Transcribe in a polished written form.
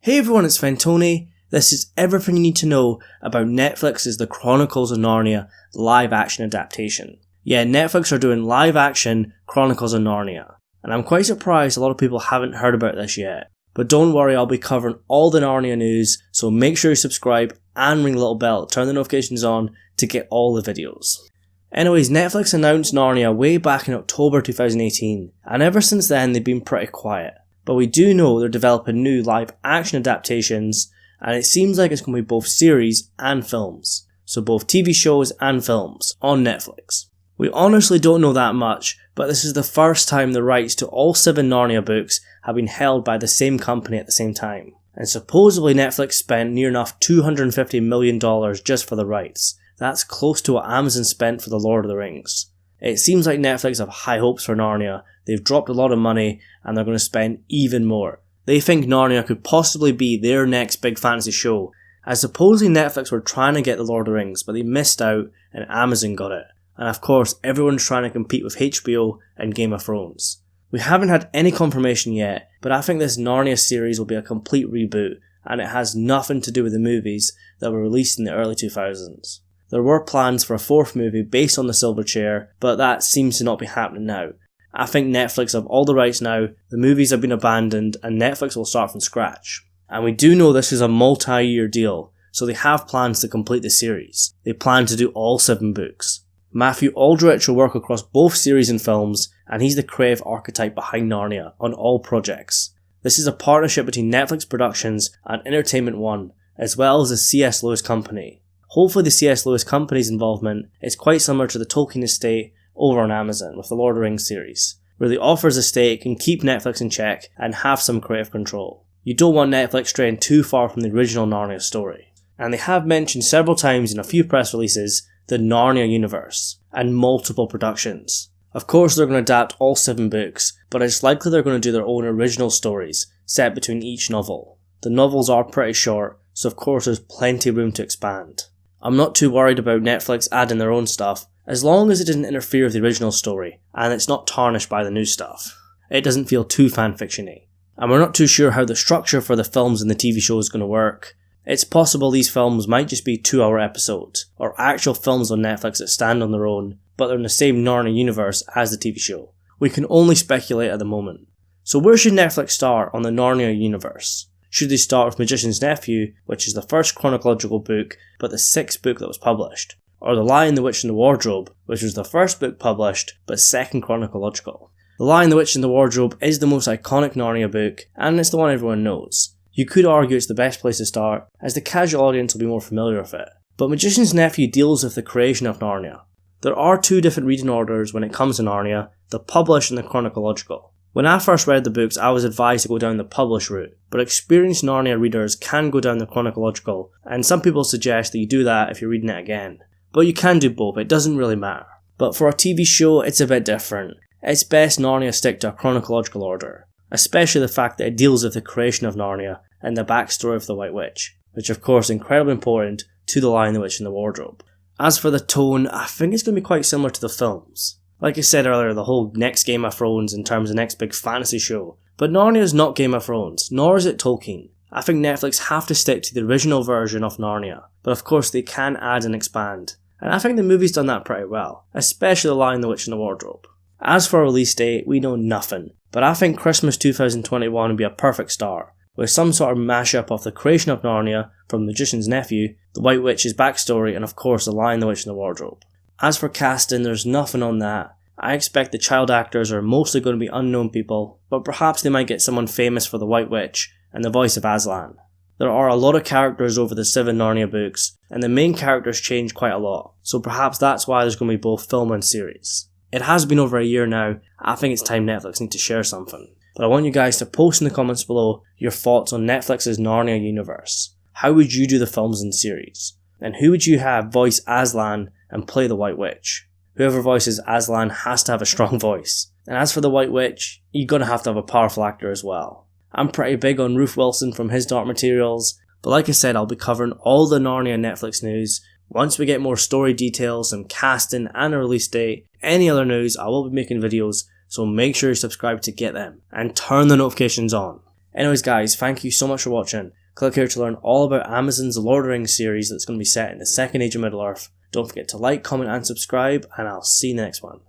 Hey everyone, it's Fentony. This is everything you need to know about Netflix's The Chronicles of Narnia live action adaptation. Yeah, Netflix are doing live action Chronicles of Narnia, and I'm quite surprised a lot of people haven't heard about this yet. But don't worry, I'll be covering all the Narnia news, so make sure you subscribe and ring the little bell, turn the notifications on to get all the videos. Anyways, Netflix announced Narnia way back in October 2018, and ever since then they've been pretty quiet. But we do know they're developing new live action adaptations, and it seems like it's going to be both series and films. So both TV shows and films on Netflix. We honestly don't know that much, but this is the first time the rights to all 7 Narnia books have been held by the same company at the same time. And supposedly Netflix spent near enough $250 million just for the rights. That's close to what Amazon spent for The Lord of the Rings. It seems like Netflix have high hopes for Narnia. They've dropped a lot of money and they're going to spend even more. They think Narnia could possibly be their next big fantasy show, as supposedly Netflix were trying to get The Lord of the Rings, but they missed out and Amazon got it. And of course, everyone's trying to compete with HBO and Game of Thrones. We haven't had any confirmation yet, but I think this Narnia series will be a complete reboot, and it has nothing to do with the movies that were released in the early 2000s. There were plans for a 4th movie based on the Silver Chair, but that seems to not be happening now. I think Netflix have all the rights now, the movies have been abandoned, and Netflix will start from scratch. And we do know this is a multi-year deal, so they have plans to complete the series. They plan to do all 7 books. Matthew Aldrich will work across both series and films, and he's the creative archetype behind Narnia on all projects. This is a partnership between Netflix Productions and Entertainment One, as well as the C.S. Lewis Company. Hopefully the C.S. Lewis Company's involvement is quite similar to the Tolkien estate over on Amazon with the Lord of the Rings series, where the author's estate can keep Netflix in check and have some creative control. You don't want Netflix straying too far from the original Narnia story. And they have mentioned several times in a few press releases the Narnia universe and multiple productions. Of course they're going to adapt all 7 books, but it's likely they're going to do their own original stories set between each novel. The novels are pretty short, so of course there's plenty of room to expand. I'm not too worried about Netflix adding their own stuff, as long as it doesn't interfere with the original story, and it's not tarnished by the new stuff. It doesn't feel too fanfiction-y. And we're not too sure how the structure for the films and the TV show is going to work. It's possible these films might just be 2-hour episodes, or actual films on Netflix that stand on their own, but they're in the same Narnia universe as the TV show. We can only speculate at the moment. So where should Netflix start on the Narnia universe? Should they start with Magician's Nephew, which is the first chronological book, but the 6th book that was published? Or The Lion, the Witch and the Wardrobe, which was the first book published, but 2nd chronological? The Lion, the Witch and the Wardrobe is the most iconic Narnia book, and it's the one everyone knows. You could argue it's the best place to start, as the casual audience will be more familiar with it. But Magician's Nephew deals with the creation of Narnia. There are 2 different reading orders when it comes to Narnia, the published and the chronological. When I first read the books, I was advised to go down the published route, but experienced Narnia readers can go down the chronological, and some people suggest that you do that if you're reading it again. But you can do both, it doesn't really matter. But for a TV show, it's a bit different. It's best Narnia stick to a chronological order, especially the fact that it deals with the creation of Narnia and the backstory of the White Witch, which of course is incredibly important to The Lion, the Witch and the Wardrobe. As for the tone, I think it's going to be quite similar to the films. Like I said earlier, the whole next Game of Thrones in terms of next big fantasy show. But Narnia is not Game of Thrones, nor is it Tolkien. I think Netflix have to stick to the original version of Narnia, but of course they can add and expand. And I think the movie's done that pretty well, especially The Lion, the Witch and the Wardrobe. As for a release date, we know nothing, but I think Christmas 2021 would be a perfect start, with some sort of mashup of the creation of Narnia from Magician's Nephew, the White Witch's backstory, and of course The Lion, the Witch and the Wardrobe. As for casting, there's nothing on that. I expect the child actors are mostly going to be unknown people, but perhaps they might get someone famous for the White Witch and the voice of Aslan. There are a lot of characters over the 7 Narnia books, and the main characters change quite a lot, so perhaps that's why there's going to be both film and series. It has been over a year now, I think it's time Netflix need to share something. But I want you guys to post in the comments below your thoughts on Netflix's Narnia universe. How would you do the films and series? And who would you have voice Aslan and play the White Witch? Whoever voices Aslan has to have a strong voice. And as for the White Witch, you're going to have a powerful actor as well. I'm pretty big on Ruth Wilson from his Dark Materials, but like I said, I'll be covering all the Narnia Netflix news. Once we get more story details, some casting and a release date, any other news, I will be making videos, so make sure you subscribe to get them, and turn the notifications on. Anyways guys, thank you so much for watching. Click here to learn all about Amazon's Lord of the Rings series that's going to be set in the Second Age of Middle-earth. Don't forget to like, comment and subscribe, and I'll see you in the next one.